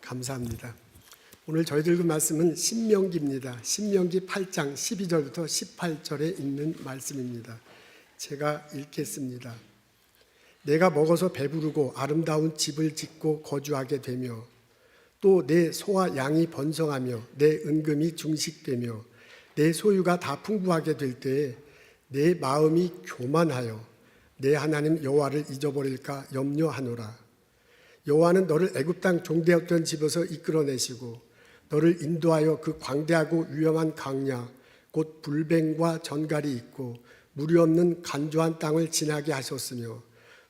감사합니다. 오늘 저희들 그 말씀은 신명기입니다. 신명기 8장 12절부터 18절에 있는 말씀입니다. 제가 읽겠습니다. 내가 먹어서 배부르고 아름다운 집을 짓고 거주하게 되며 또 내 소와 양이 번성하며 내 은금이 증식되며 내 소유가 다 풍부하게 될 때에 내 마음이 교만하여 내 하나님 여호와를 잊어버릴까 염려하노라. 여호와는 너를 애굽 땅 종되었던 집에서 이끌어내시고 너를 인도하여 그 광대하고 위험한 강야 곧 불뱀과 전갈이 있고 물이 없는 간조한 땅을 지나게 하셨으며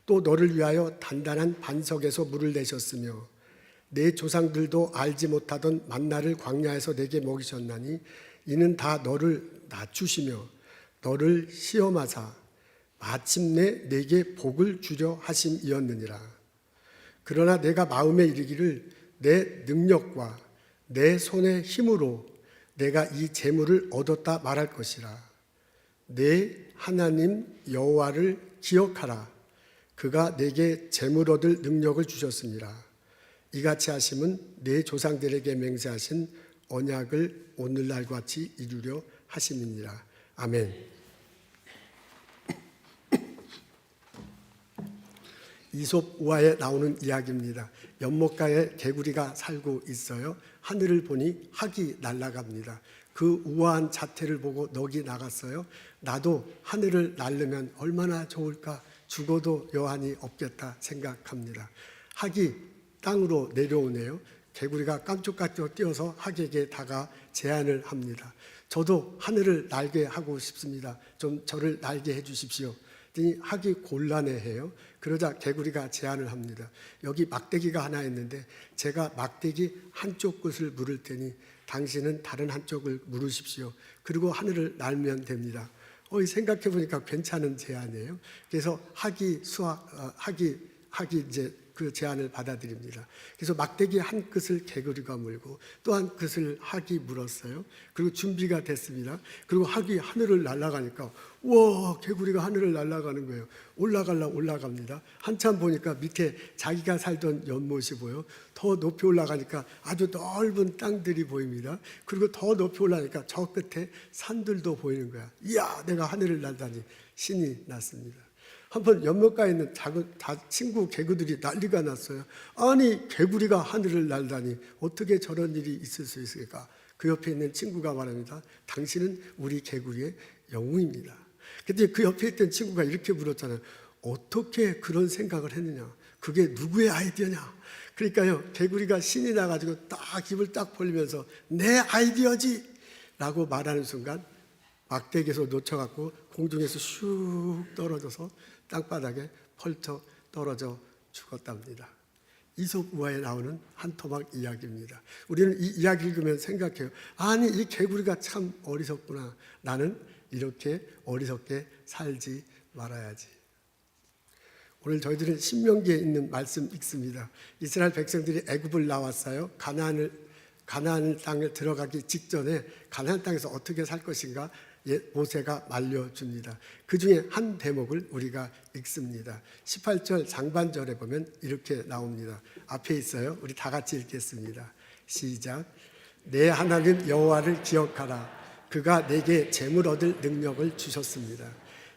또 너를 위하여 단단한 반석에서 물을 내셨으며 내 조상들도 알지 못하던 만나를 광야에서 내게 먹이셨나니 이는 다 너를 낮추시며 너를 시험하사 마침내 내게 복을 주려 하심이었느니라. 그러나 내가 마음에 이르기를 내 능력과 내 손의 힘으로 내가 이 재물을 얻었다 말할 것이라. 내 하나님 여호와를 기억하라. 그가 내게 재물 얻을 능력을 주셨습니다. 이같이 하심은 내 조상들에게 맹세하신 언약을 오늘날 같이 이루려 하심이니라. 아멘. 이솝 우화에 나오는 이야기입니다. 연못가에 개구리가 살고 있어요. 하늘을 보니 학이 날아갑니다. 그 우아한 자태를 보고 넋이 나갔어요. 나도 하늘을 날르면 얼마나 좋을까, 죽어도 여한이 없겠다 생각합니다. 학이 땅으로 내려오네요. 개구리가 깜짝깜짝 뛰어서 학에게 다가 제안을 합니다. 저도 하늘을 날게 하고 싶습니다. 좀 저를 날게 해 주십시오. 학이 곤란해해요. 그러자 개구리가 제안을 합니다. 여기 막대기가 하나 있는데 제가 막대기 한쪽 끝을 물을 테니 당신은 다른 한쪽을 물으십시오. 그리고 하늘을 날면 됩니다. 생각해 보니까 괜찮은 제안이에요. 그래서 학이 이제 그 제안을 받아들입니다. 그래서 막대기 한 끝을 개구리가 물고 또 한 끝을 학이 물었어요. 그리고 준비가 됐습니다. 그리고 학이 하늘을 날아가니까 우와, 개구리가 하늘을 날아가는 거예요. 올라갑니다. 한참 보니까 밑에 자기가 살던 연못이 보여. 더 높이 올라가니까 아주 넓은 땅들이 보입니다. 그리고 더 높이 올라가니까 저 끝에 산들도 보이는 거야. 이야, 내가 하늘을 날다니 신이 났습니다. 한번 연못가에 있는 친구 개구들이 난리가 났어요. 아니, 개구리가 하늘을 날다니 어떻게 저런 일이 있을 수 있을까? 그 옆에 있는 친구가 말합니다. 당신은 우리 개구리의 영웅입니다. 근데 그 옆에 있던 친구가 이렇게 물었잖아요. 어떻게 그런 생각을 했느냐? 그게 누구의 아이디어냐? 그러니까요, 개구리가 신이 나가지고 딱 입을 딱 벌리면서 내 아이디어지! 라고 말하는 순간 막대기에서 놓쳐갖고 공중에서 슉 떨어져서 땅바닥에 펄쩍 떨어져 죽었답니다. 이솝 우화에 나오는 한 토막 이야기입니다. 우리는 이 이야기 읽으면 생각해요. 아니, 이 개구리가 참 어리석구나. 나는 이렇게 어리석게 살지 말아야지. 오늘 저희들은 신명기에 있는 말씀 읽습니다. 이스라엘 백성들이 애굽을 나왔어요. 가나안 땅에 들어가기 직전에 가나안 땅에서 어떻게 살 것인가 모세가 말려줍니다. 그 중에 한 대목을 우리가 읽습니다. 18절 장반절에 보면 이렇게 나옵니다. 앞에 있어요. 우리 다 같이 읽겠습니다. 시작. 내 하나님 여호와를 기억하라. 그가 내게 재물 얻을 능력을 주셨습니다.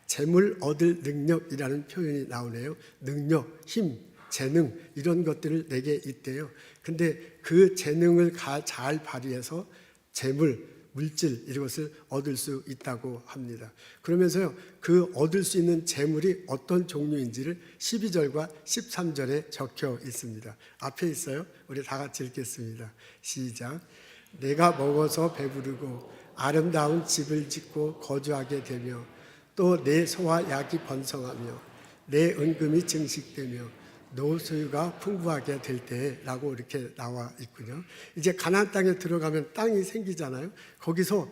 재물 얻을 능력이라는 표현이 나오네요. 능력, 힘, 재능 이런 것들을 내게 있대요. 근데 그 재능을 잘 발휘해서 재물, 물질 이것을 얻을 수 있다고 합니다. 그러면서요, 그 얻을 수 있는 재물이 어떤 종류인지를 12절과 13절에 적혀 있습니다. 앞에 있어요. 우리 다 같이 읽겠습니다. 시작. 내가 먹어서 배부르고 아름다운 집을 짓고 거주하게 되며 또 내 소와 약이 번성하며 내 은금이 증식되며 노 소유가 풍부하게 될 때라고 이렇게 나와 있군요. 이제 가나안 땅에 들어가면 땅이 생기잖아요. 거기서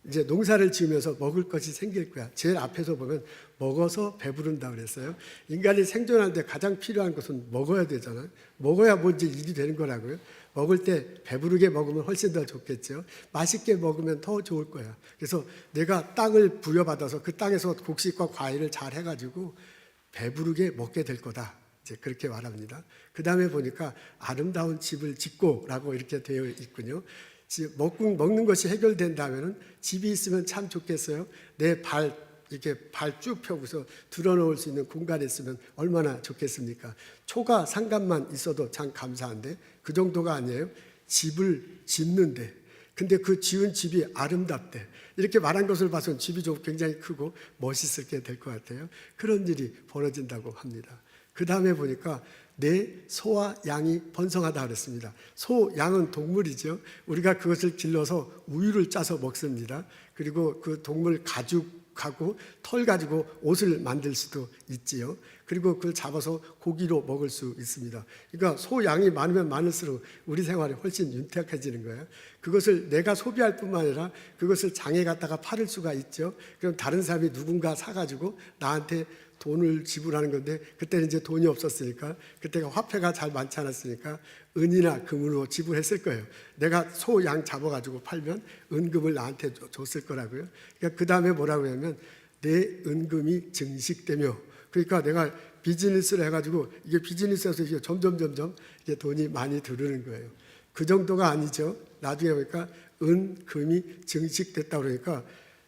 이제 농사를 지으면서 먹을 것이 생길 거야. 제일 앞에서 보면 먹어서 배부른다 그랬어요. 인간이 생존하는데 가장 필요한 것은 먹어야 되잖아요. 먹어야 뭔지 일이 되는 거라고요. 먹을 때 배부르게 먹으면 훨씬 더 좋겠죠. 맛있게 먹으면 더 좋을 거야. 그래서 내가 땅을 부여받아서 그 땅에서 곡식과 과일을 잘 해가지고 배부르게 먹게 될 거다. 이제 그렇게 말합니다. 그 다음에 보니까 아름다운 집을 짓고라고 이렇게 되어 있군요. 먹는 것이 해결된다면은 집이 있으면 참 좋겠어요. 내 발 이렇게 발 쭉 펴고서 드러놓을 수 있는 공간이 있으면 얼마나 좋겠습니까? 초가 상간만 있어도 참 감사한데 그 정도가 아니에요. 집을 짓는데 근데 그 지은 집이 아름답대. 이렇게 말한 것을 봐서는 집이 좀 굉장히 크고 멋있게 될 것 같아요. 그런 일이 벌어진다고 합니다. 그 다음에 보니까 내 소와 양이 번성하다 그랬습니다. 소, 양은 동물이죠. 우리가 그것을 길러서 우유를 짜서 먹습니다. 그리고 그 동물 가죽하고 털 가지고 옷을 만들 수도 있지요. 그리고 그걸 잡아서 고기로 먹을 수 있습니다. 그러니까 소, 양이 많으면 많을수록 우리 생활이 훨씬 윤택해지는 거예요. 그것을 내가 소비할 뿐만 아니라 그것을 장에 갖다가 팔을 수가 있죠. 그럼 다른 사람이 누군가 사가지고 나한테 돈을 지불하는 건데 그때는 이제 돈이 없었으니까 그때가 화폐가 잘 많지 않았으니까 은이나 금으로 지불했을 거예요. 내가 소, 양 잡아가지고 팔면 은금을 나한테 줬을 거라고요. 그러니까 그 다음에 뭐라고 하면 내 은금이 증식되며 그러니까 내가 비즈니스를 해가지고 이게 비즈니스에서 이게 점점 이게 돈이 많이 들어오는 거예요. 그 정도가 아니죠. 나중에 보니까 은금이 증식됐다 그러니까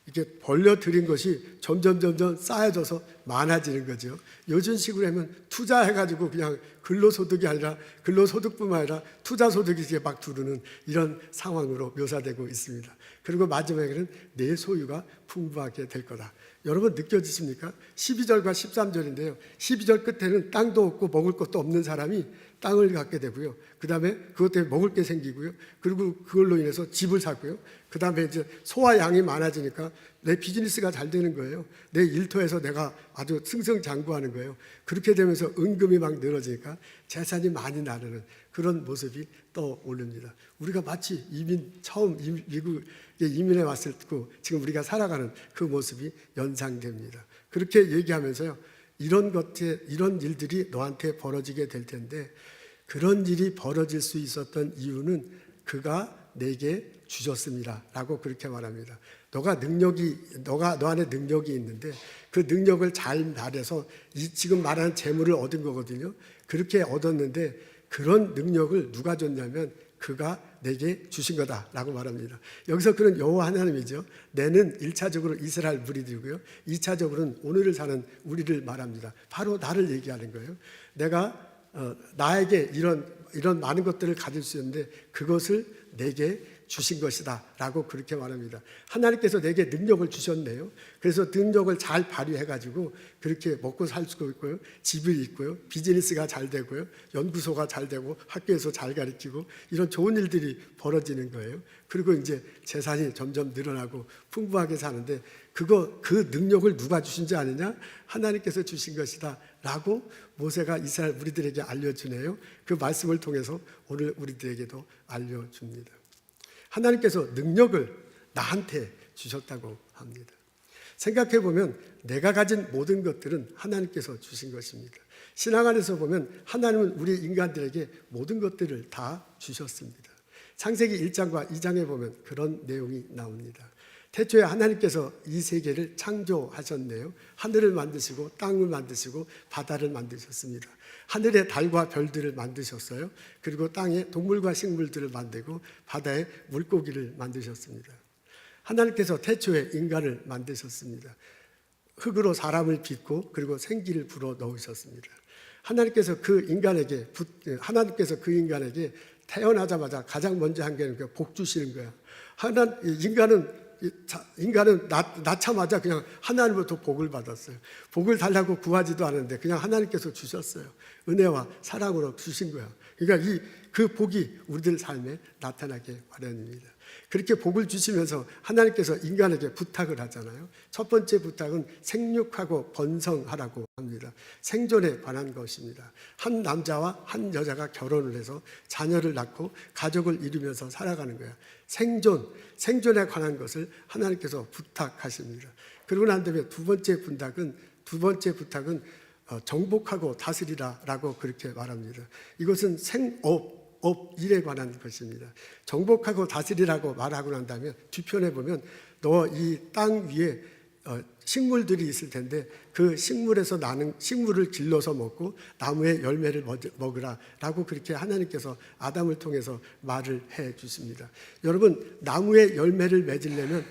이게 벌려들인 것이 점점 쌓여져서 많아지는 거죠. 요즘 식으로 하면 투자해가지고 그냥 근로소득이 아니라 근로소득뿐만 아니라 투자소득이 이제 막 두르는 이런 상황으로 묘사되고 있습니다. 그리고 마지막에는 내 소유가 풍부하게 될 거다. 여러분 느껴지십니까? 12절과 13절인데요. 12절 끝에는 땅도 없고 먹을 것도 없는 사람이 땅을 갖게 되고요. 그 다음에 그것 때문에 먹을 게 생기고요. 그리고 그걸로 인해서 집을 사고요. 그 다음에 이제 소와 양이 많아지니까 내 비즈니스가 잘 되는 거예요. 내 일터에서 내가 아주 승승장구하는 거예요. 그렇게 되면서 은금이 막 늘어지니까 재산이 많이 나르는 그런 모습이 떠오릅니다. 우리가 마치 처음 미국에 이민해 왔을 때고 지금 우리가 살아가는 그 모습이 연상됩니다. 그렇게 얘기하면서요. 이런 일들이 너한테 벌어지게 될 텐데 그런 일이 벌어질 수 있었던 이유는 그가 내게 주셨습니다 라고 그렇게 말합니다. 너 안에 능력이 있는데 그 능력을 잘 말해서 지금 말하는 재물을 얻은 거거든요. 그렇게 얻었는데 그런 능력을 누가 줬냐면 그가 내게 주신 거다라고 말합니다. 여기서 그런 여호와 하나님이죠. 내는 1차적으로 이스라엘 무리들이고요. 2차적으로는 오늘을 사는 우리를 말합니다. 바로 나를 얘기하는 거예요. 내가 나에게 이런 많은 것들을 가질 수 있는데 그것을 내게 주신 것이다 라고 그렇게 말합니다. 하나님께서 내게 능력을 주셨네요. 그래서 능력을 잘 발휘해가지고 그렇게 먹고 살 수 있고요. 집이 있고요. 비즈니스가 잘 되고요. 연구소가 잘 되고 학교에서 잘 가르치고 이런 좋은 일들이 벌어지는 거예요. 그리고 이제 재산이 점점 늘어나고 풍부하게 사는데 그 능력을 누가 주신지 아느냐? 하나님께서 주신 것이다 라고 모세가 이스라엘 무리들에게 알려주네요. 그 말씀을 통해서 오늘 우리들에게도 알려줍니다. 하나님께서 능력을 나한테 주셨다고 합니다. 생각해 보면 내가 가진 모든 것들은 하나님께서 주신 것입니다. 신앙 안에서 보면 하나님은 우리 인간들에게 모든 것들을 다 주셨습니다. 창세기 1장과 2장에 보면 그런 내용이 나옵니다. 태초에 하나님께서 이 세계를 창조하셨네요. 하늘을 만드시고 땅을 만드시고 바다를 만드셨습니다. 하늘의 달과 별들을 만드셨어요. 그리고 땅에 동물과 식물들을 만들고 바다에 물고기를 만드셨습니다. 하나님께서 태초에 인간을 만드셨습니다. 흙으로 사람을 빚고 그리고 생기를 불어 넣으셨습니다. 하나님께서 그 인간에게 태어나자마자 가장 먼저 한 게 복 주시는 거야. 인간은 낳자마자 그냥 하나님으로부터 복을 받았어요. 복을 달라고 구하지도 않았는데 그냥 하나님께서 주셨어요. 은혜와 사랑으로 주신 거야. 그러니까 그 복이 우리들 삶에 나타나게 마련입니다. 그렇게 복을 주시면서 하나님께서 인간에게 부탁을 하잖아요. 첫 번째 부탁은 생육하고 번성하라고 합니다. 생존에 관한 것입니다. 한 남자와 한 여자가 결혼을 해서 자녀를 낳고 가족을 이루면서 살아가는 거예요. 생존에 관한 것을 하나님께서 부탁하십니다. 그러고 난 다음에 두 번째 부탁은 정복하고 다스리라라고 그렇게 말합니다. 이것은 일에 관한 것입니다. 정복하고 다스리라고 말하고 난 다음에 뒤편에 보면 너 이 땅 위에 식물들이 있을 텐데 그 식물에서 나는 식물을 길러서 먹고 나무의 열매를 먹으라라고 그렇게 하나님께서 아담을 통해서 말을 해 주십니다. 여러분, 나무의 열매를 맺으려면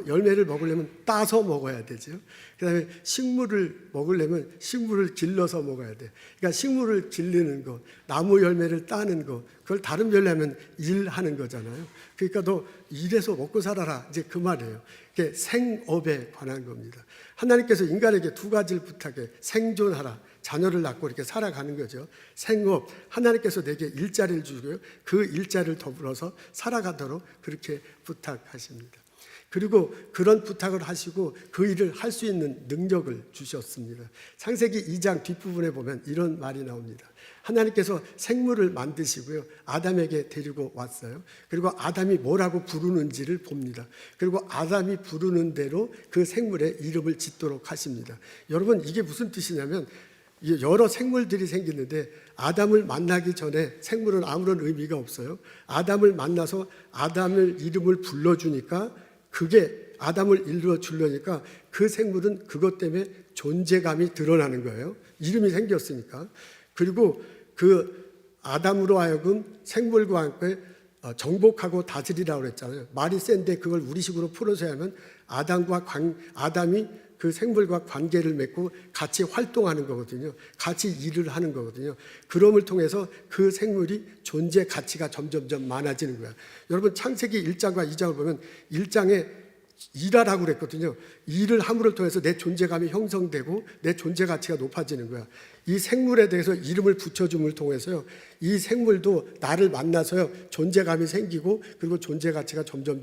열매를 먹으려면 따서 먹어야 되죠. 그다음에 식물을 먹으려면 식물을 길러서 먹어야 돼. 그러니까 식물을 길르는 거, 나무 열매를 따는 거, 그걸 다른 별로 하면 일하는 거잖아요. 그러니까 너 일해서 먹고 살아라, 이제 그 말이에요. 이게 생업에 관한 겁니다. 하나님께서 인간에게 두 가지를 부탁해. 생존하라, 자녀를 낳고 이렇게 살아가는 거죠. 생업, 하나님께서 내게 일자리를 주고요, 그 일자리를 더불어서 살아가도록 그렇게 부탁하십니다. 그리고 그런 부탁을 하시고 그 일을 할 수 있는 능력을 주셨습니다. 창세기 2장 뒷부분에 보면 이런 말이 나옵니다. 하나님께서 생물을 만드시고요, 아담에게 데리고 왔어요. 그리고 아담이 뭐라고 부르는지를 봅니다. 그리고 아담이 부르는 대로 그 생물의 이름을 짓도록 하십니다. 여러분, 이게 무슨 뜻이냐면 여러 생물들이 생기는데 아담을 만나기 전에 생물은 아무런 의미가 없어요. 아담을 만나서 아담을 이름을 불러주니까, 그게 아담을 일러 주려니까 그 생물은 그것 때문에 존재감이 드러나는 거예요. 이름이 생겼으니까. 그리고 그 아담으로 하여금 생물과 함께 정복하고 다스리라고 그랬잖아요. 말이 센데 그걸 우리식으로 풀어서 하면 아담이 그 생물과 관계를 맺고 같이 활동하는 거거든요. 같이 일을 하는 거거든요. 그럼을 통해서 그 생물이 존재 가치가 점점점 많아지는 거야. 여러분, 창세기 1장과 2장을 보면 1장에 일하라고 그랬거든요. 일을 함으로 통해서 내 존재감이 형성되고 내 존재 가치가 높아지는 거야. 이 생물에 대해서 이름을 붙여줌을 통해서요, 이 생물도 나를 만나서요 존재감이 생기고, 그리고 존재 가치가 점점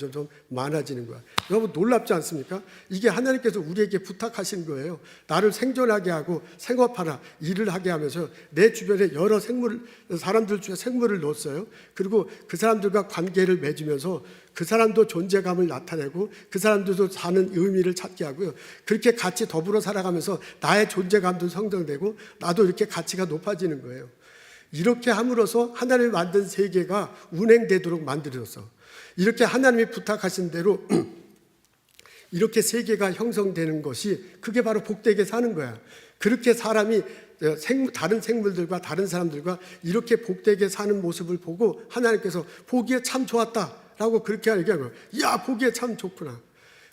많아지는 거야. 여러분, 놀랍지 않습니까? 이게 하나님께서 우리에게 부탁하신 거예요. 나를 생존하게 하고 생업하라, 일을 하게 하면서 내 주변에 여러 사람들 중에 생물을 넣었어요. 그리고 그 사람들과 관계를 맺으면서 그 사람도 존재감을 나타내고 그 사람들도 사는 의미를 찾게 하고요, 그렇게 같이 더불어 살아가면서 나의 존재감도 성장되고 나도 이렇게 가치가 높아지는 거예요. 이렇게 함으로써 하나님이 만든 세계가 운행되도록 만들어서, 이렇게 하나님이 부탁하신 대로 이렇게 세계가 형성되는 것이, 그게 바로 복되게 사는 거야. 그렇게 사람이 다른 생물들과 다른 사람들과 이렇게 복되게 사는 모습을 보고 하나님께서 보기에 참 좋았다라고 그렇게 얘기하고, 야, 보기에 참 좋구나.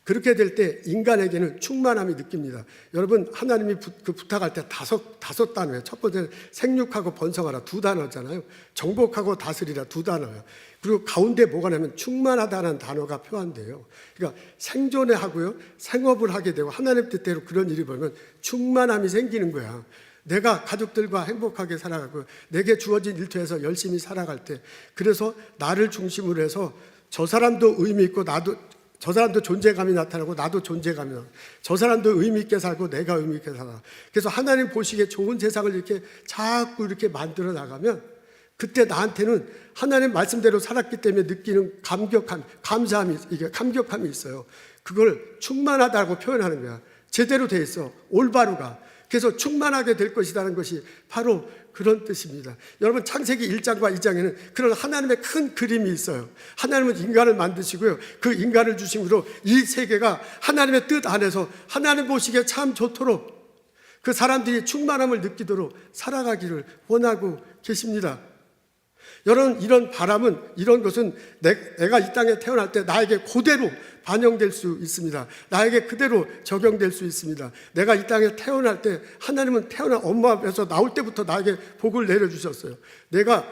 그렇게 될 때 인간에게는 충만함이 느낍니다. 여러분, 하나님이 그 부탁할 때 다섯 단어예요. 첫 번째는 생육하고 번성하라, 2단어잖아요. 정복하고 다스리라, 2단어예요. 그리고 가운데 뭐가 나면 충만하다는 단어가 표현돼요. 그러니까 생존에 하고요, 생업을 하게 되고 하나님 뜻대로 그런 일이 벌면 충만함이 생기는 거야. 내가 가족들과 행복하게 살아가고 내게 주어진 일터에서 열심히 살아갈 때, 그래서 나를 중심으로 해서 저 사람도 의미 있고 저 사람도 존재감이 나타나고 나도 존재감이 나타나고, 저 사람도 의미 있게 살고 내가 의미 있게 살아. 그래서 하나님 보시기에 좋은 세상을 이렇게 자꾸 이렇게 만들어 나가면, 그때 나한테는 하나님 말씀대로 살았기 때문에 느끼는 감격함이 있어요. 그걸 충만하다고 표현하는 거야. 제대로 돼 있어, 올바루가. 그래서 충만하게 될 것이라는 것이 바로 그런 뜻입니다. 여러분, 창세기 1장과 2장에는 그런 하나님의 큰 그림이 있어요. 하나님은 인간을 만드시고요, 그 인간을 주심으로 이 세계가 하나님의 뜻 안에서 하나님 보시기에 참 좋도록 그 사람들이 충만함을 느끼도록 살아가기를 원하고 계십니다. 여러분, 이런 바람은, 이런 것은 내가 이 땅에 태어날 때 나에게 그대로 반영될 수 있습니다. 나에게 그대로 적용될 수 있습니다. 내가 이 땅에 태어날 때 하나님은 태어난 엄마 앞에서 나올 때부터 나에게 복을 내려주셨어요. 내가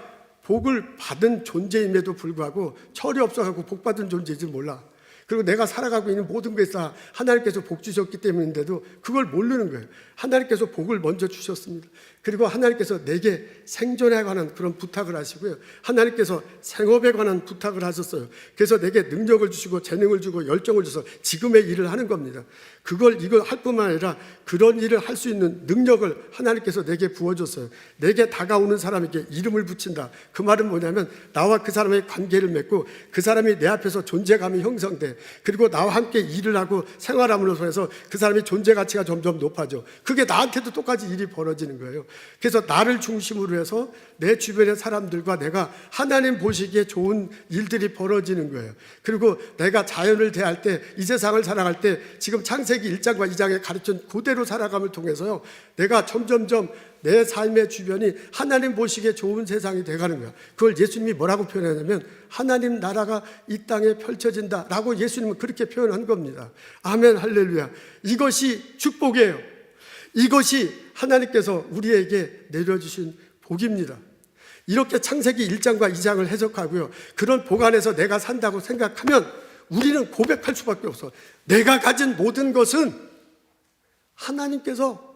복을 받은 존재임에도 불구하고 철이 없어가지고 복 받은 존재인지 몰라. 그리고 내가 살아가고 있는 모든 것이 다 하나님께서 복 주셨기 때문인데도 그걸 모르는 거예요. 하나님께서 복을 먼저 주셨습니다. 그리고 하나님께서 내게 생존에 관한 그런 부탁을 하시고요, 하나님께서 생업에 관한 부탁을 하셨어요. 그래서 내게 능력을 주시고 재능을 주고 열정을 줘서 지금의 일을 하는 겁니다. 이걸 할 뿐만 아니라 그런 일을 할 수 있는 능력을 하나님께서 내게 부어줬어요. 내게 다가오는 사람에게 이름을 붙인다. 그 말은 뭐냐면, 나와 그 사람의 관계를 맺고 그 사람이 내 앞에서 존재감이 형성돼. 그리고 나와 함께 일을 하고 생활함으로써 해서 그 사람의 존재 가치가 점점 높아져. 그게 나한테도 똑같이 일이 벌어지는 거예요. 그래서 나를 중심으로 해서 내 주변의 사람들과 내가 하나님 보시기에 좋은 일들이 벌어지는 거예요. 그리고 내가 자연을 대할 때, 이 세상을 살아갈 때 지금 창세기 1장과 2장에 가르친 그대로 살아감을 통해서요, 내가 점점점 내 삶의 주변이 하나님 보시기에 좋은 세상이 돼가는 거야. 그걸 예수님이 뭐라고 표현하냐면 하나님 나라가 이 땅에 펼쳐진다라고 예수님은 그렇게 표현한 겁니다. 아멘, 할렐루야. 이것이 축복이에요. 이것이 하나님께서 우리에게 내려주신 복입니다. 이렇게 창세기 1장과 2장을 해석하고요, 그런 복 안에서 내가 산다고 생각하면 우리는 고백할 수밖에 없어. 내가 가진 모든 것은 하나님께서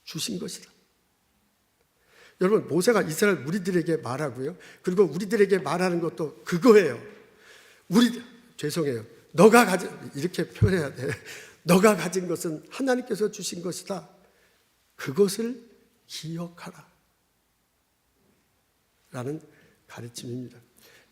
주신 것이다. 여러분, 모세가 이스라엘 무리들에게 말하고요, 그리고 우리들에게 말하는 것도 그거예요. 죄송해요. 너가 가진, 이렇게 표현해야 돼. 너가 가진 것은 하나님께서 주신 것이다. 그것을 기억하라 라는 가르침입니다.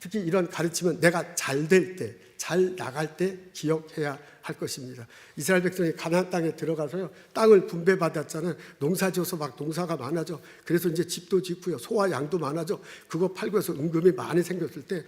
특히 이런 가르침은 내가 잘 될 때, 잘 나갈 때 기억해야 할 것입니다. 이스라엘 백성이 가나안 땅에 들어가서요, 땅을 분배받았잖아요. 농사지어서 막 농사가 많아져. 그래서 이제 집도 짓고요, 소와 양도 많아져. 그거 팔고 해서 은금이 많이 생겼을 때,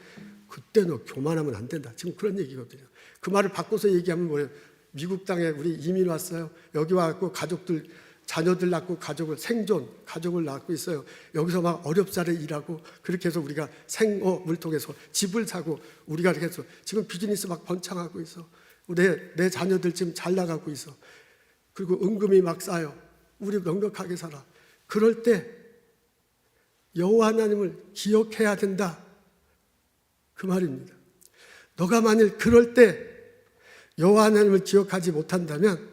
그때 너 교만하면 안 된다. 지금 그런 얘기거든요. 그 말을 바꿔서 얘기하면 뭐예요? 미국 땅에 우리 이민 왔어요. 여기 와갖고 가족들, 자녀들 낳고 가족을 낳고 있어요. 여기서 막 어렵사리 일하고, 그렇게 해서 우리가 생업을 통해서 집을 사고, 우리가 이렇게 해서 지금 비즈니스 막 번창하고 있어. 내 자녀들 지금 잘 나가고 있어. 그리고 은금이 막 쌓여. 우리 넉넉하게 살아. 그럴 때 여호와 하나님을 기억해야 된다, 그 말입니다. 너가 만일 그럴 때 여호와 하나님을 기억하지 못한다면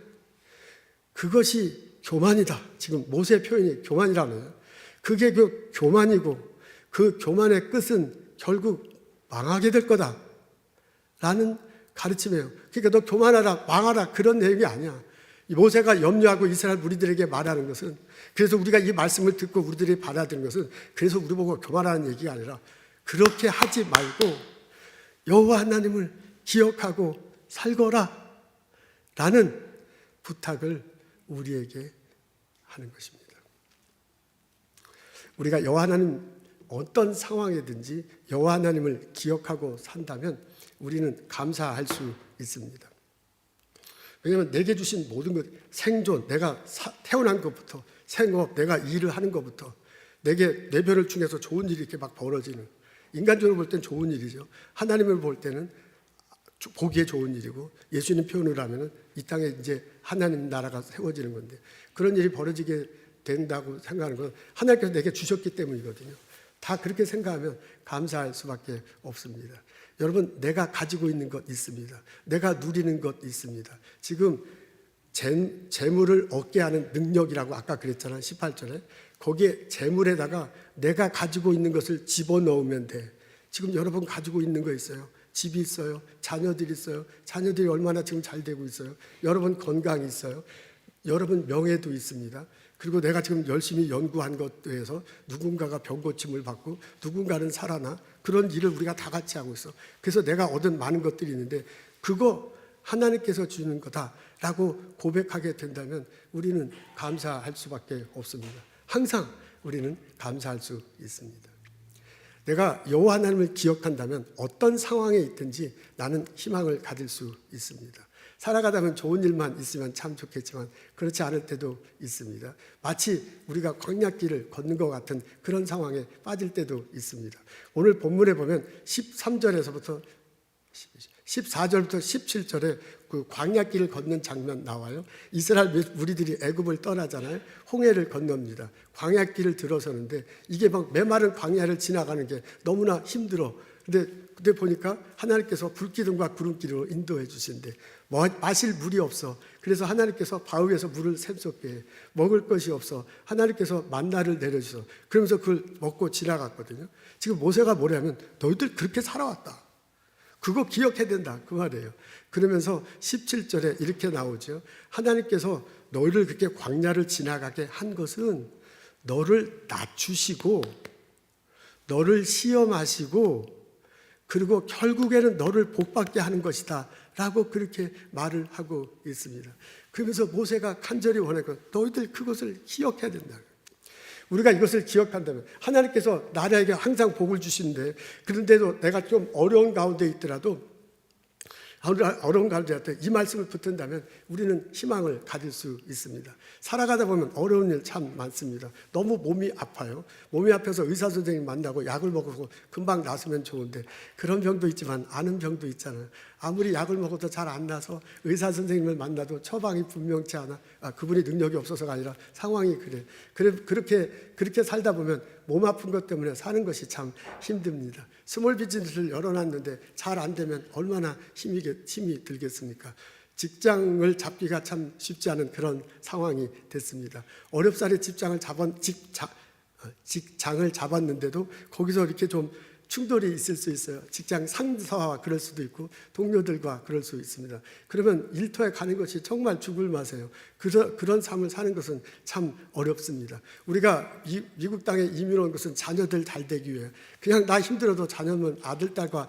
그것이 교만이다. 지금 모세 표현이 교만이라는 거예요. 그게 그 교만이고, 그 교만의 끝은 결국 망하게 될 거다 라는 가르침이에요. 그러니까 너 교만하라, 망하라, 그런 내용이 아니야. 이 모세가 염려하고 이스라엘 무리들에게 말하는 것은, 그래서 우리가 이 말씀을 듣고 우리들이 받아들인 것은, 그래서 우리 보고 교만하는 얘기가 아니라 그렇게 하지 말고 여호와 하나님을 기억하고 살거라 라는 부탁을 우리에게 하는 것입니다. 우리가 여호와 하나님, 어떤 상황이든지 여호와 하나님을 기억하고 산다면 우리는 감사할 수 있습니다. 왜냐하면 내게 주신 모든 것, 생존, 내가 태어난 것부터, 생업, 내가 일을 하는 것부터, 내게 내 별을 중에서 좋은 일이 이렇게 막 벌어지는, 인간적으로 볼 땐 좋은 일이죠. 하나님을 볼 때는 보기에 좋은 일이고, 예수님 표현을 하면은 이 땅에 이제 하나님 나라가 세워지는 건데, 그런 일이 벌어지게 된다고 생각하는 건 하나님께서 내게 주셨기 때문이거든요. 다 그렇게 생각하면 감사할 수밖에 없습니다. 여러분, 내가 가지고 있는 것 있습니다. 내가 누리는 것 있습니다. 지금 재물을 얻게 하는 능력이라고 아까 그랬잖아요. 18절에. 거기에 재물에다가 내가 가지고 있는 것을 집어넣으면 돼. 지금 여러분 가지고 있는 거 있어요. 집이 있어요. 자녀들이 있어요. 자녀들이 얼마나 지금 잘 되고 있어요. 여러분 건강이 있어요. 여러분 명예도 있습니다. 그리고 내가 지금 열심히 연구한 것에 대해서 누군가가 병고침을 받고 누군가는 살아나, 그런 일을 우리가 다 같이 하고 있어. 그래서 내가 얻은 많은 것들이 있는데 그거 하나님께서 주는 거다라고 고백하게 된다면 우리는 감사할 수밖에 없습니다. 항상 우리는 감사할 수 있습니다. 내가 여호와 하나님을 기억한다면 어떤 상황에 있든지 나는 희망을 가질 수 있습니다. 살아가다면 좋은 일만 있으면 참 좋겠지만 그렇지 않을 때도 있습니다. 마치 우리가 광야길을 걷는 것 같은 그런 상황에 빠질 때도 있습니다. 오늘 본문에 보면 13절에서부터 14절부터 17절에 그 광야길을 걷는 장면 나와요. 이스라엘 무리들이 애굽을 떠나잖아요. 홍해를 건넙니다. 광야길을 들어서는데 이게 막 메마른 광야를 지나가는 게 너무나 힘들어. 근데 보니까 하나님께서 불기둥과 구름길로 인도해 주신대. 마실 물이 없어. 그래서 하나님께서 바위에서 물을 샘솟게 해. 먹을 것이 없어. 하나님께서 만나를 내려주셔서 그러면서 그걸 먹고 지나갔거든요. 지금 모세가 뭐냐면 너희들 그렇게 살아왔다. 그거 기억해야 된다, 그 말이에요. 그러면서 17절에 이렇게 나오죠. 하나님께서 너희를 그렇게 광야를 지나가게 한 것은 너를 낮추시고 너를 시험하시고 그리고 결국에는 너를 복받게 하는 것이다 라고 그렇게 말을 하고 있습니다. 그러면서 모세가 간절히 원하고 너희들 그것을 기억해야 된다. 우리가 이것을 기억한다면 하나님께서 나라에게 항상 복을 주시는데, 그런데도 내가 좀 어려운 가운데 있더라도 어려운 가운데 이 말씀을 붙든다면 우리는 희망을 가질 수 있습니다. 살아가다 보면 어려운 일 참 많습니다. 너무 몸이 아파요. 몸이 아파서 의사 선생님 만나고 약을 먹고 금방 나으면 좋은데, 그런 병도 있지만 아는 병도 있잖아요. 아무리 약을 먹어도 잘 안 나서 의사 선생님을 만나도 처방이 분명치 않아. 그분이 능력이 없어서가 아니라 상황이 그래. 그렇게 살다 보면 몸 아픈 것 때문에 사는 것이 참 힘듭니다. 스몰 비즈니스를 열어놨는데 잘 안 되면 얼마나 힘이 들겠습니까? 직장을 잡기가 참 쉽지 않은 그런 상황이 됐습니다. 어렵사리 직장을 잡았는데도 거기서 이렇게 좀 충돌이 있을 수 있어요. 직장 상사와 그럴 수도 있고 동료들과 그럴 수 있습니다. 그러면 일터에 가는 것이 정말 죽을 맛이에요. 그런 삶을 사는 것은 참 어렵습니다. 우리가 미국 땅에 이민 온 것은 자녀들 잘 되기 위해, 그냥 나 힘들어도 자녀는 아들과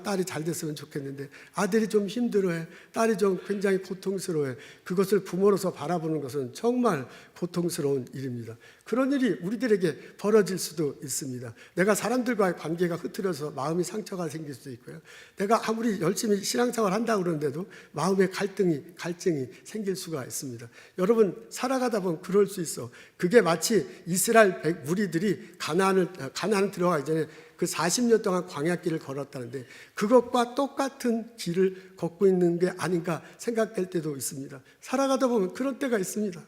딸이 잘 됐으면 좋겠는데 아들이 좀 힘들어해, 딸이 좀 굉장히 고통스러워해. 그것을 부모로서 바라보는 것은 정말 고통스러운 일입니다. 그런 일이 우리들에게 벌어질 수도 있습니다. 내가 사람들과의 관계가 흐트러서 마음이 상처가 생길 수도 있고요. 내가 아무리 열심히 신앙생활 한다고 그러는데도 마음의 갈증이 생길 수가 있습니다. 여러분, 살아가다 보면 그럴 수 있어. 그게 마치 이스라엘 무리들이 가나안 들어가기 전에 그 40년 동안 광야길을 걸었다는데 그것과 똑같은 길을 걷고 있는 게 아닌가 생각될 때도 있습니다. 살아가다 보면 그런 때가 있습니다.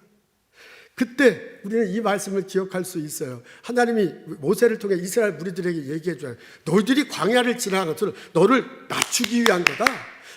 그때 우리는 이 말씀을 기억할 수 있어요. 하나님이 모세를 통해 이스라엘 무리들에게 얘기해 줘요. 너희들이 광야를 지나간 것은 너를 낮추기 위한 거다.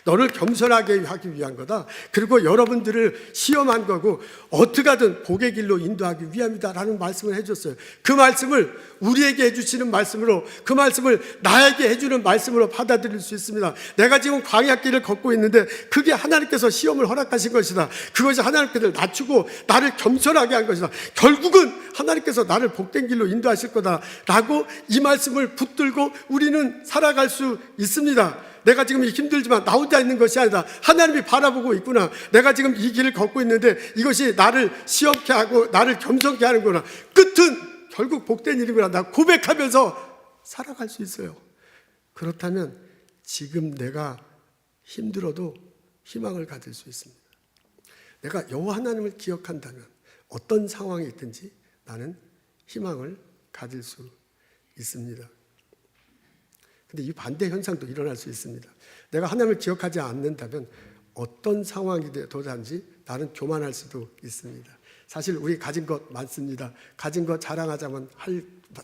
너를 겸손하게 하기 위한 거다. 그리고 여러분들을 시험한 거고 어떻게 하든 복의 길로 인도하기 위함이다라는 말씀을 해줬어요. 그 말씀을 우리에게 해주시는 말씀으로, 그 말씀을 나에게 해주는 말씀으로 받아들일 수 있습니다. 내가 지금 광야길을 걷고 있는데 그게 하나님께서 시험을 허락하신 것이다. 그것이 하나님께서 낮추고 나를 겸손하게 한 것이다. 결국은 하나님께서 나를 복된 길로 인도하실 거다라고 이 말씀을 붙들고 우리는 살아갈 수 있습니다. 내가 지금 힘들지만 나 혼자 있는 것이 아니라 하나님이 바라보고 있구나. 내가 지금 이 길을 걷고 있는데 이것이 나를 시험케 하고 나를 겸손케 하는구나. 끝은 결국 복된 일이구나. 나 고백하면서 살아갈 수 있어요. 그렇다면 지금 내가 힘들어도 희망을 가질 수 있습니다. 내가 여호와 하나님을 기억한다면 어떤 상황이 있든지 나는 희망을 가질 수 있습니다. 근데 이 반대 현상도 일어날 수 있습니다. 내가 하나님을 기억하지 않는다면 어떤 상황이 되든지 나는 교만할 수도 있습니다. 사실 우리 가진 것 많습니다. 가진 것 자랑하자면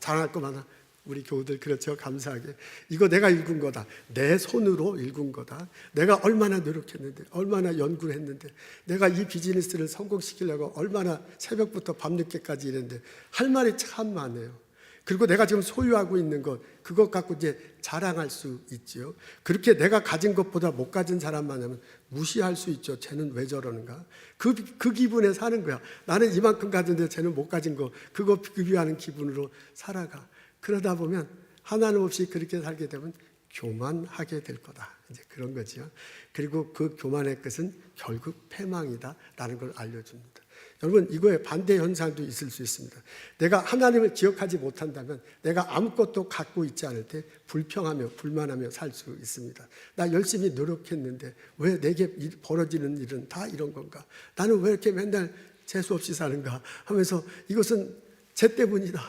자랑할 것 많아. 우리 교우들 그렇죠. 감사하게. 이거 내가 읽은 거다. 내 손으로 읽은 거다. 내가 얼마나 노력했는데, 얼마나 연구를 했는데, 내가 이 비즈니스를 성공시키려고 얼마나 새벽부터 밤늦게까지 일했는데 할 말이 참 많아요. 그리고 내가 지금 소유하고 있는 것, 그것 갖고 이제 자랑할 수 있죠. 그렇게 내가 가진 것보다 못 가진 사람만 하면 무시할 수 있죠. 쟤는 왜 저러는가? 그 기분에 사는 거야. 나는 이만큼 가졌는데 쟤는 못 가진 거, 그거 비교하는 기분으로 살아가. 그러다 보면 하나님 없이 그렇게 살게 되면 교만하게 될 거다. 이제 그런 거죠. 그리고 그 교만의 끝은 결국 패망이다라는 걸 알려줍니다. 여러분, 이거에 반대 현상도 있을 수 있습니다. 내가 하나님을 기억하지 못한다면 내가 아무것도 갖고 있지 않을 때 불평하며 불만하며 살 수 있습니다. 나 열심히 노력했는데 왜 내게 벌어지는 일은 다 이런 건가? 나는 왜 이렇게 맨날 재수 없이 사는가? 하면서 이것은 쟤 때문이다.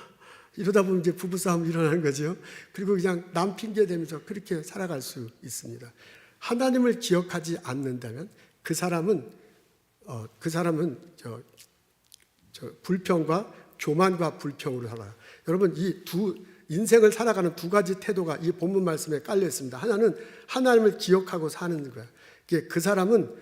이러다 보면 이제 부부싸움이 일어나는 거죠. 그리고 그냥 남 핑계 대면서 그렇게 살아갈 수 있습니다. 하나님을 기억하지 않는다면 그 사람은 불평과 교만과 불평으로 살아요. 여러분, 이 인생을 살아가는 두 가지 태도가 이 본문 말씀에 깔려 있습니다. 하나는 하나님을 기억하고 사는 거예요. 그 사람은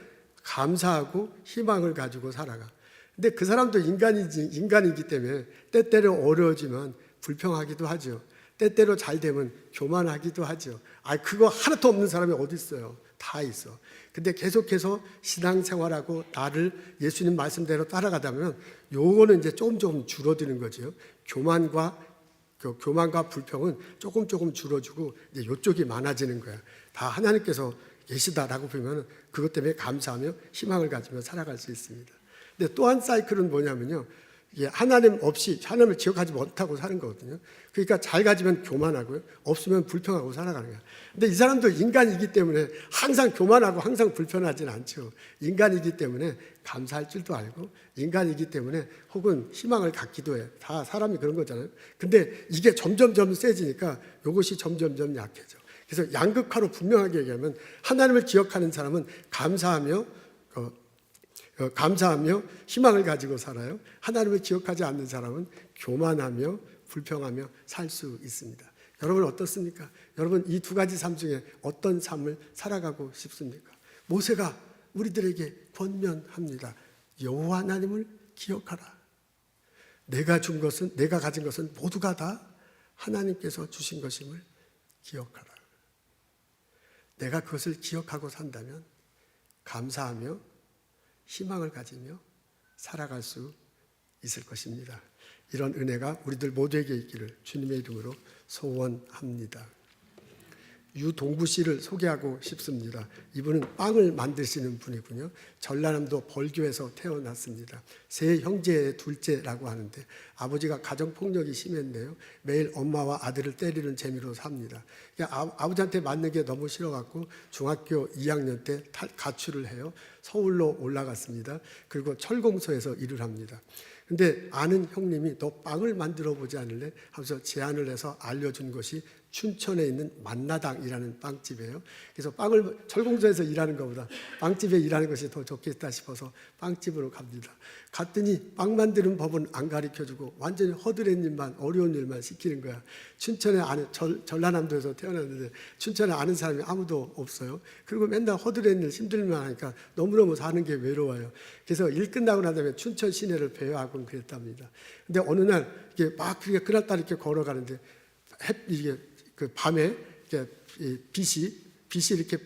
감사하고 희망을 가지고 살아가. 근데 그 사람도 인간이기 때문에 때때로 어려워지면 불평하기도 하죠. 때때로 잘 되면 교만하기도 하죠. 그거 하나도 없는 사람이 어디 있어요? 다 있어. 근데 계속해서 신앙생활하고 나를 예수님 말씀대로 따라가다 보면 요거는 이제 조금 줄어드는 거죠. 교만과 불평은 조금 줄어지고 이제 요쪽이 많아지는 거야. 다 하나님께서 계시다라고 보면 그것 때문에 감사하며 희망을 가지며 살아갈 수 있습니다. 근데 또 한 사이클은 뭐냐면요. 이게 하나님 없이 하나님을 기억하지 못하고 사는 거거든요. 그러니까 잘 가지면 교만하고요, 없으면 불평하고 살아가는 거예요. 근데 이 사람도 인간이기 때문에 항상 교만하고 항상 불편하지는 않죠. 인간이기 때문에 감사할 줄도 알고, 인간이기 때문에 혹은 희망을 갖기도 해요. 다 사람이 그런 거잖아요. 근데 이게 점점점 세지니까 이것이 점점점 약해져. 그래서 양극화로 분명하게 얘기하면 하나님을 기억하는 사람은 감사하며 희망을 가지고 살아요. 하나님을 기억하지 않는 사람은 교만하며 불평하며 살 수 있습니다. 여러분 어떻습니까? 여러분 이 두 가지 삶 중에 어떤 삶을 살아가고 싶습니까? 모세가 우리들에게 권면합니다. 여호와 하나님을 기억하라. 내가 가진 것은 모두가 다 하나님께서 주신 것임을 기억하라. 내가 그것을 기억하고 산다면 감사하며 희망을 가지며 살아갈 수 있을 것입니다. 이런 은혜가 우리들 모두에게 있기를 주님의 이름으로 소원합니다. 유동부 씨를 소개하고 싶습니다. 이분은 빵을 만드시는 분이군요. 전라남도 벌교에서 태어났습니다. 세 형제의 둘째라고 하는데 아버지가 가정폭력이 심했네요. 매일 엄마와 아들을 때리는 재미로 삽니다. 아버지한테 맞는 게 너무 싫어갖고 중학교 2학년 때 가출을 해요. 서울로 올라갔습니다. 그리고 철공소에서 일을 합니다. 근데 아는 형님이 너 빵을 만들어 보지 않을래? 하면서 제안을 해서 알려준 것이 춘천에 있는 만나당이라는 빵집이에요. 그래서 철공소에서 일하는 것보다 빵집에 일하는 것이 더 좋겠다 싶어서 빵집으로 갑니다. 갔더니 빵 만드는 법은 안 가르쳐주고 완전히 허드렛 일만, 어려운 일만 시키는 거야. 전라남도에서 태어났는데 춘천에 아는 사람이 아무도 없어요. 그리고 맨날 허드렛 일 힘들만 하니까 너무너무 사는 게 외로워요. 그래서 일 끝나고 난 다음에 춘천 시내를 배회하곤 그랬답니다. 근데 어느 날 이게 막 그날따라 이렇게 걸어가는데 이게 그 밤에 빛이 이렇게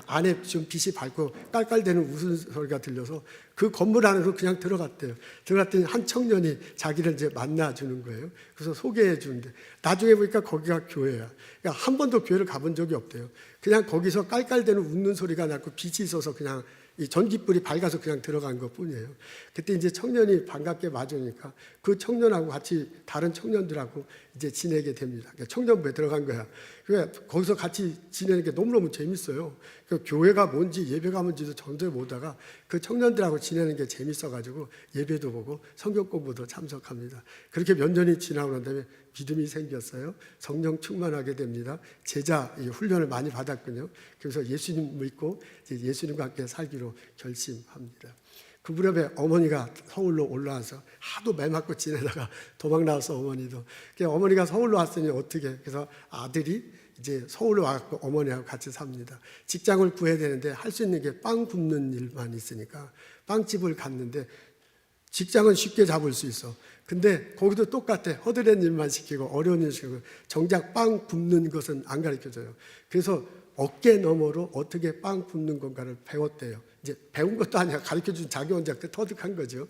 안에 좀 빛이 밝고 깔깔대는 웃음소리가 들려서 그 건물 안으로 그냥 들어갔대요. 들어갔더니 한 청년이 자기를 이제 만나주는 거예요. 그래서 소개해 주는데 나중에 보니까 거기가 교회야. 그러니까 한 번도 교회를 가본 적이 없대요. 그냥 거기서 깔깔대는 웃는 소리가 나고 빛이 있어서 그냥 이 전깃불이 밝아서 그냥 들어간 것 뿐이에요. 그때 이제 청년이 반갑게 맞으니까 그 청년하고 같이 다른 청년들하고 이제 지내게 됩니다. 그러니까 청년부에 들어간 거야. 그러니까 거기서 같이 지내는 게 너무너무 재밌어요. 그러니까 교회가 뭔지 예배가 뭔지도 전혀 모르다가 그 청년들하고 지내는 게 재밌어가지고 예배도 보고 성경 공부도 참석합니다. 그렇게 몇 년이 지나고 난 다음에 믿음이 생겼어요. 성령 충만하게 됩니다. 제자 훈련을 많이 받았군요. 그래서 예수님 믿고 예수님과 함께 살기로 결심합니다. 그 무렵에 어머니가 서울로 올라와서 하도 매 맞고 지내다가 도망 나와서 어머니도. 어머니가 서울로 왔으니 어떻게. 그래서 아들이 이제 서울로 와서 어머니하고 같이 삽니다. 직장을 구해야 되는데 할 수 있는 게 빵 굽는 일만 있으니까 빵집을 갔는데 직장은 쉽게 잡을 수 있어. 근데 거기도 똑같아. 허드렛 일만 시키고 어려운 일 시키고 정작 빵 굽는 것은 안 가르쳐줘요. 그래서 어깨 너머로 어떻게 빵 굽는 건가를 배웠대요. 이제 배운 것도 아니라 가르쳐준 자기 혼자 터득한 거죠.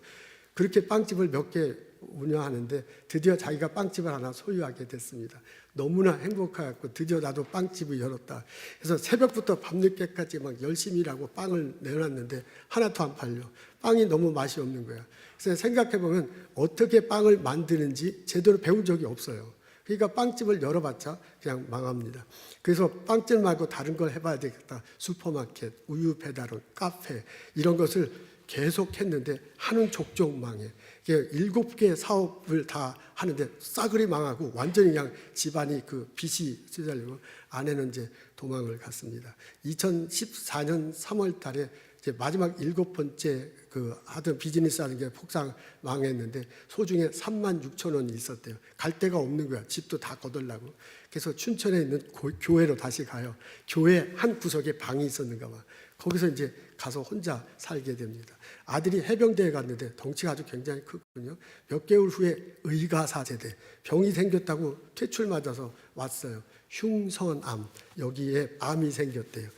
그렇게 빵집을 몇 개 운영하는데 드디어 자기가 빵집을 하나 소유하게 됐습니다. 너무나 행복해갖고 드디어 나도 빵집을 열었다. 그래서 새벽부터 밤늦게까지 막 열심히 일하고 빵을 내놨는데 하나도 안 팔려. 빵이 너무 맛이 없는 거야. 그래서 생각해보면 어떻게 빵을 만드는지 제대로 배운 적이 없어요. 그러니까 빵집을 열어봤자 그냥 망합니다. 그래서 빵집 말고 다른 걸 해봐야 되겠다. 슈퍼마켓, 우유 배달원, 카페 이런 것을 계속 했는데 하는 족족 망해. 7개 사업을 다 하는데 싸그리 망하고 완전히 그냥 집안이 그 빚이 휘날리고 아내는 이제 도망을 갔습니다. 2014년 3월 달에 이제 마지막 7번째 그 하던 비즈니스 하는 게 폭삭 망했는데 소중에 36,000원이 있었대요. 갈 데가 없는 거야. 집도 다 거덜나고. 그래서 춘천에 있는 교회로 다시 가요. 교회 한 구석에 방이 있었는가 봐. 거기서 이제 가서 혼자 살게 됩니다. 아들이 해병대에 갔는데 덩치가 아주 굉장히 크거든요. 몇 개월 후에 의가사제대 병이 생겼다고 퇴출 맞아서 왔어요. 흉선암 여기에 암이 생겼대요.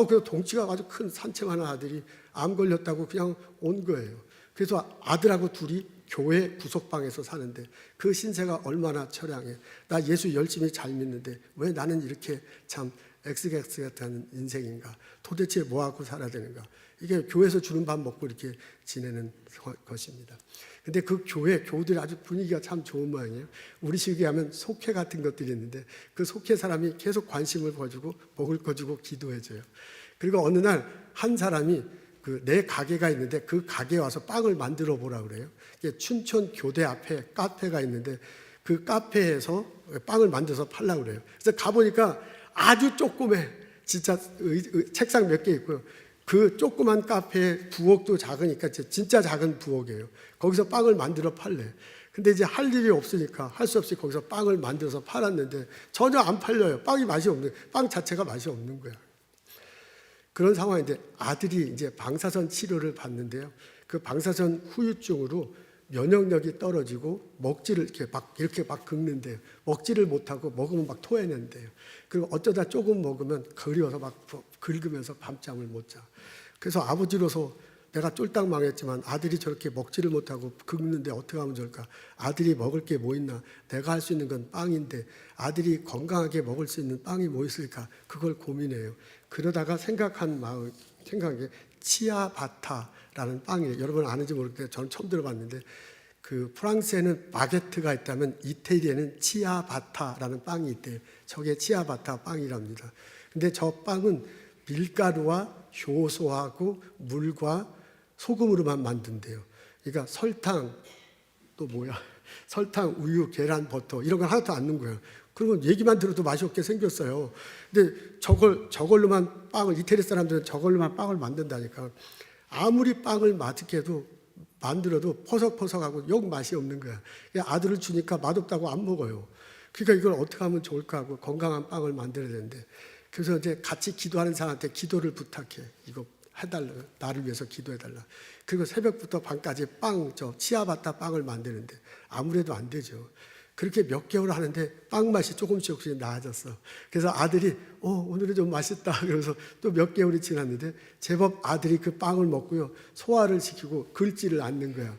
그 덩치가 아주 큰 산채만한 아들이 암 걸렸다고 그냥 온 거예요. 그래서 아들하고 둘이 교회 구석방에서 사는데 그 신세가 얼마나 처량해. 나 예수 열심히 잘 믿는데 왜 나는 이렇게 참 엑스엑스 같은 인생인가. 도대체 뭐하고 살아야 되는가. 이게 교회에서 주는 밥 먹고 이렇게 지내는 것입니다. 근데 그 교우들이 아주 분위기가 참 좋은 모양이에요. 우리 시기에 하면 속회 같은 것들이 있는데 그 속회 사람이 계속 관심을 가지고 먹을 거 주고 기도해줘요. 그리고 어느 날 한 사람이 내 가게가 있는데 그 가게에 와서 빵을 만들어 보라 그래요. 춘천 교대 앞에 카페가 있는데 그 카페에서 빵을 만들어서 팔라고 그래요. 그래서 가보니까 아주 조그매, 진짜 책상 몇 개 있고요. 그 조그만 카페에 부엌도 작으니까 진짜 작은 부엌이에요. 거기서 빵을 만들어 팔래. 근데 이제 할 일이 없으니까 할 수 없이 거기서 빵을 만들어서 팔았는데 전혀 안 팔려요. 빵이 맛이 없는, 빵 자체가 맛이 없는 거야. 그런 상황인데 아들이 이제 방사선 치료를 받는데요. 그 방사선 후유증으로 면역력이 떨어지고 먹지를 이렇게 막 긁는데요. 먹지를 못하고 먹으면 막 토해낸대요. 그리고 어쩌다 조금 먹으면 그리워서 막 긁으면서 밤잠을 못 자. 그래서 아버지로서 내가 쫄딱 망했지만 아들이 저렇게 먹지를 못하고 긁는데 어떻게 하면 좋을까? 아들이 먹을 게 뭐 있나? 내가 할 수 있는 건 빵인데 아들이 건강하게 먹을 수 있는 빵이 뭐 있을까? 그걸 고민해요. 그러다가 생각한 게 치아바타라는 빵이에요. 여러분 아는지 모르겠는데 저는 처음 들어봤는데 그 프랑스에는 바게트가 있다면 이태리에는 치아바타라는 빵이 있대요. 저게 치아바타 빵이랍니다. 근데 저 빵은 밀가루와 효소하고 물과 소금으로만 만든대요. 그러니까 설탕, 또 뭐야? 설탕, 우유, 계란, 버터 이런 걸 하나도 안 넣은 거예요. 그러면 얘기만 들어도 맛이 없게 생겼어요. 근데 저걸로만 빵을, 이태리 사람들은 저걸로만 빵을 만든다니까. 아무리 빵을 맛있게 해도 만들어도 퍼석퍼석하고 영 맛이 없는 거야. 아들을 주니까 맛없다고 안 먹어요. 그러니까 이걸 어떻게 하면 좋을까 하고 건강한 빵을 만들어야 되는데, 그래서 이제 같이 기도하는 사람한테 기도를 부탁해. 이거 해달라. 나를 위해서 기도해달라. 그리고 새벽부터 밤까지 치아바타 빵을 만드는데 아무래도 안 되죠. 그렇게 몇 개월 하는데 빵 맛이 조금씩 나아졌어. 그래서 아들이 오늘은 좀 맛있다. 그래서 또 몇 개월이 지났는데 제법 아들이 그 빵을 먹고요. 소화를 시키고 긁지를 않는 거야.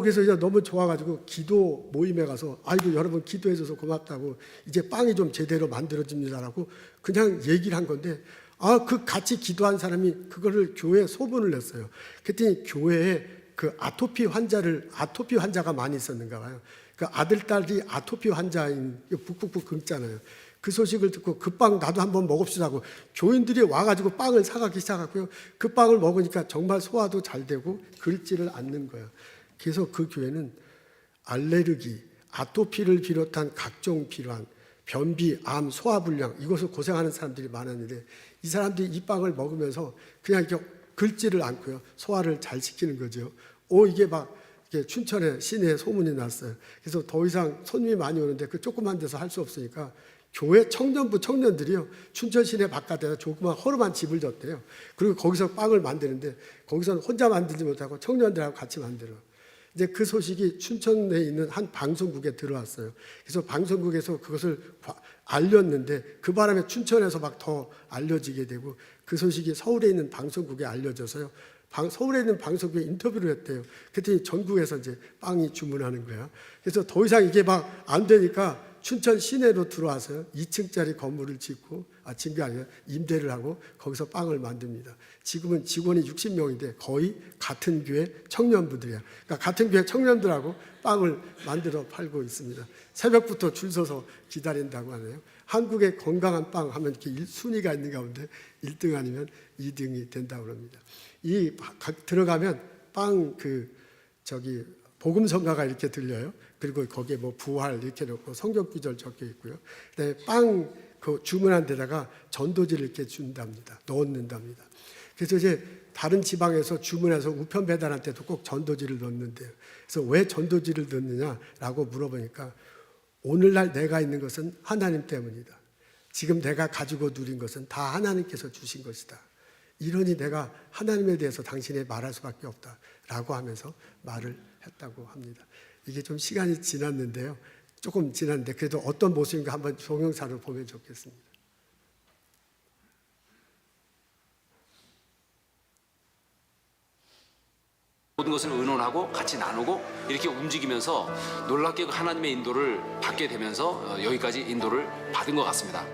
그래서 이제 너무 좋아가지고 기도 모임에 가서 아이고 여러분 기도해줘서 고맙다고 이제 빵이 좀 제대로 만들어집니다라고 그냥 얘기를 한 건데 그 같이 기도한 사람이 그거를 교회에 소문을 냈어요. 그랬더니 교회에 그 아토피 환자가 많이 있었는가 봐요. 그 아들, 딸이 아토피 환자인 북북북 긁잖아요. 그 소식을 듣고 그 빵 나도 한번 먹읍시다고 교인들이 와가지고 빵을 사가기 시작하고요. 그 빵을 먹으니까 정말 소화도 잘 되고 긁지를 않는 거예요. 그래서 그 교회는 알레르기, 아토피를 비롯한 각종 질환, 변비, 암, 소화불량 이것을 고생하는 사람들이 많았는데 이 사람들이 이 빵을 먹으면서 그냥 이렇게 긁지를 않고요. 소화를 잘 시키는 거죠. 이게 막 춘천에 시내에 소문이 났어요. 그래서 더 이상 손님이 많이 오는데 그 조그만 데서 할 수 없으니까 교회 청년들이요. 춘천 시내 바깥에다 조그만 허름한 집을 줬대요. 그리고 거기서 빵을 만드는데 거기서는 혼자 만들지 못하고 청년들하고 같이 만들어. 이제 그 소식이 춘천에 있는 한 방송국에 들어왔어요. 그래서 방송국에서 그것을 알렸는데 그 바람에 춘천에서 막 더 알려지게 되고 그 소식이 서울에 있는 방송국에 알려져서요. 서울에 있는 방송국에 인터뷰를 했대요. 그랬더니 전국에서 이제 빵이 주문하는 거야. 그래서 더 이상 이게 막 안 되니까 춘천 시내로 들어와서 2층짜리 건물을 짓고, 짓는 게 아니라 임대를 하고 거기서 빵을 만듭니다. 지금은 직원이 60명인데 거의 같은 교회 청년부들이야. 그러니까 같은 교회 청년들하고 빵을 만들어 팔고 있습니다. 새벽부터 줄 서서 기다린다고 하네요. 한국의 건강한 빵 하면 이렇게 순위가 있는 가운데 1등 아니면 2등이 된다고 합니다. 들어가면 빵 복음성가가 이렇게 들려요. 그리고 거기에 뭐 부활 이렇게 놓고 성경 구절 적혀 있고요. 그다음에 빵 주문한 데다가 전도지를 이렇게 준답니다. 넣는답니다. 그래서 이제 다른 지방에서 주문해서 우편 배달한테도 꼭 전도지를 넣는데요. 그래서 왜 전도지를 넣느냐라고 물어보니까 오늘날 내가 있는 것은 하나님 때문이다. 지금 내가 가지고 누린 것은 다 하나님께서 주신 것이다. 이러니 내가 하나님에 대해서 당신에 말할 수밖에 없다라고 하면서 말을 했다고 합니다. 이게 좀 시간이 지났는데요. 조금 지났는데 그래도 어떤 모습인가 한번 동영상을 보면 좋겠습니다. 모든 것을 의논하고 같이 나누고 이렇게 움직이면서 놀랍게 하나님의 인도를 받게 되면서 여기까지 인도를 받은 것 같습니다.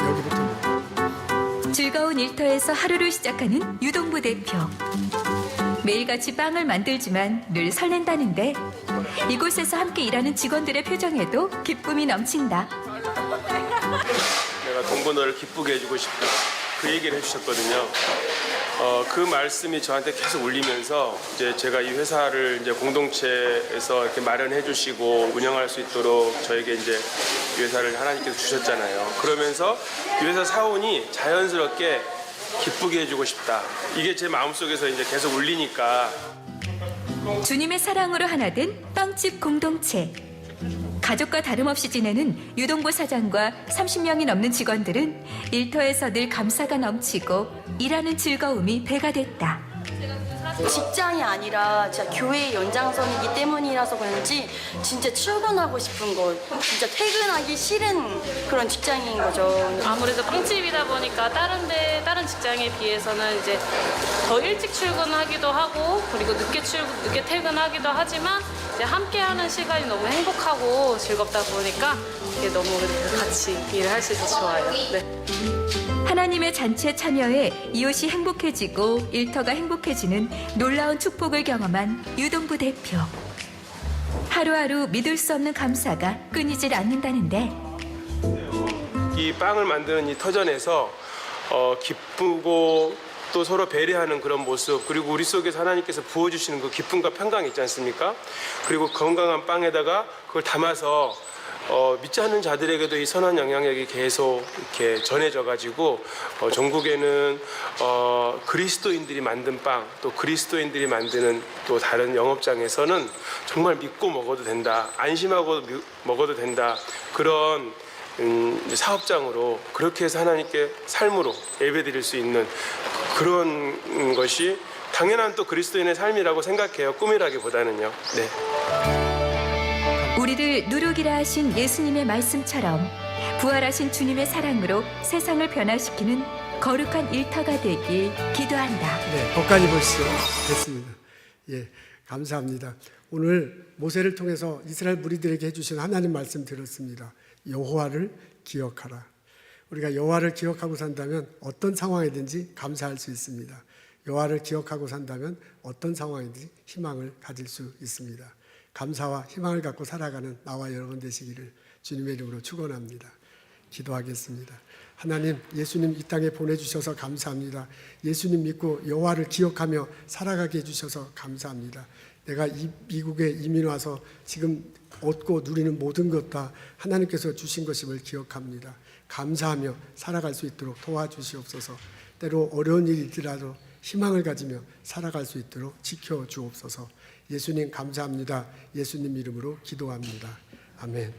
여기부터 즐거운 일터에서 하루를 시작하는 유동부 대표. 매일같이 빵을 만들지만 늘 설렌다는데 이곳에서 함께 일하는 직원들의 표정에도 기쁨이 넘친다. 내가 동번호를 기쁘게 해주고 싶다. 그 얘기를 해주셨거든요. 그 말씀이 저한테 계속 울리면서 이제 제가 이 회사를 이제 공동체에서 이렇게 마련해 주시고 운영할 수 있도록 저에게 이제 이 회사를 하나님께서 주셨잖아요. 그러면서 이 회사 사원이 자연스럽게 기쁘게 해주고 싶다. 이게 제 마음속에서 이제 계속 울리니까. 주님의 사랑으로 하나 된 빵집 공동체. 가족과 다름없이 지내는 유동부 사장과 30명이 넘는 직원들은 일터에서 늘 감사가 넘치고 일하는 즐거움이 배가 됐다. 직장이 아니라 진짜 교회의 연장선이기 때문이라서 그런지 진짜 출근하고 싶은 거, 진짜 퇴근하기 싫은 그런 직장인 거죠. 아무래도 빵집이다 보니까 다른 직장에 비해서는 이제 더 일찍 출근하기도 하고 그리고 늦게 퇴근하기도 하지만 이제 함께하는 시간이 너무 행복하고 즐겁다 보니까 이게 너무 같이 일을 할 수 있어서 좋아요. 네. 하나님의 잔치에 참여해 이웃이 행복해지고 일터가 행복해지는 놀라운 축복을 경험한 유동부 대표. 하루하루 믿을 수 없는 감사가 끊이질 않는다는데 이 빵을 만드는 이 터전에서 기쁘고 또 서로 배려하는 그런 모습, 그리고 우리 속에서 하나님께서 부어주시는 그 기쁨과 평강이 있지 않습니까? 그리고 건강한 빵에다가 그걸 담아서 믿지 않는 자들에게도 이 선한 영향력이 계속 이렇게 전해져가지고 전국에는 그리스도인들이 만든 빵, 또 그리스도인들이 만드는 또 다른 영업장에서는 정말 믿고 먹어도 된다, 안심하고 먹어도 된다, 그런 사업장으로 그렇게 해서 하나님께 삶으로 예배드릴 수 있는 그런 것이 당연한 또 그리스도인의 삶이라고 생각해요. 꿈이라기보다는요. 네. 우리를 누룩이라 하신 예수님의 말씀처럼 부활하신 주님의 사랑으로 세상을 변화시키는 거룩한 일터가 되길 기도한다. 네, 거기까지 보시죠. 됐습니다. 예, 감사합니다. 오늘 모세를 통해서 이스라엘 무리들에게 해주신 하나님 말씀 들었습니다. 여호와를 기억하라. 우리가 여호와를 기억하고 산다면 어떤 상황이든지 감사할 수 있습니다. 여호와를 기억하고 산다면 어떤 상황이든지 희망을 가질 수 있습니다. 감사와 희망을 갖고 살아가는 나와 여러분 되시기를 주님의 이름으로 축원합니다. 기도하겠습니다. 하나님, 예수님 이 땅에 보내주셔서 감사합니다. 예수님 믿고 여호와를 기억하며 살아가게 해주셔서 감사합니다. 내가 미국에 이민 와서 지금 얻고 누리는 모든 것 다 하나님께서 주신 것임을 기억합니다. 감사하며 살아갈 수 있도록 도와주시옵소서. 때로 어려운 일이더라도 희망을 가지며 살아갈 수 있도록 지켜주옵소서. 예수님 감사합니다. 예수님 이름으로 기도합니다. 아멘.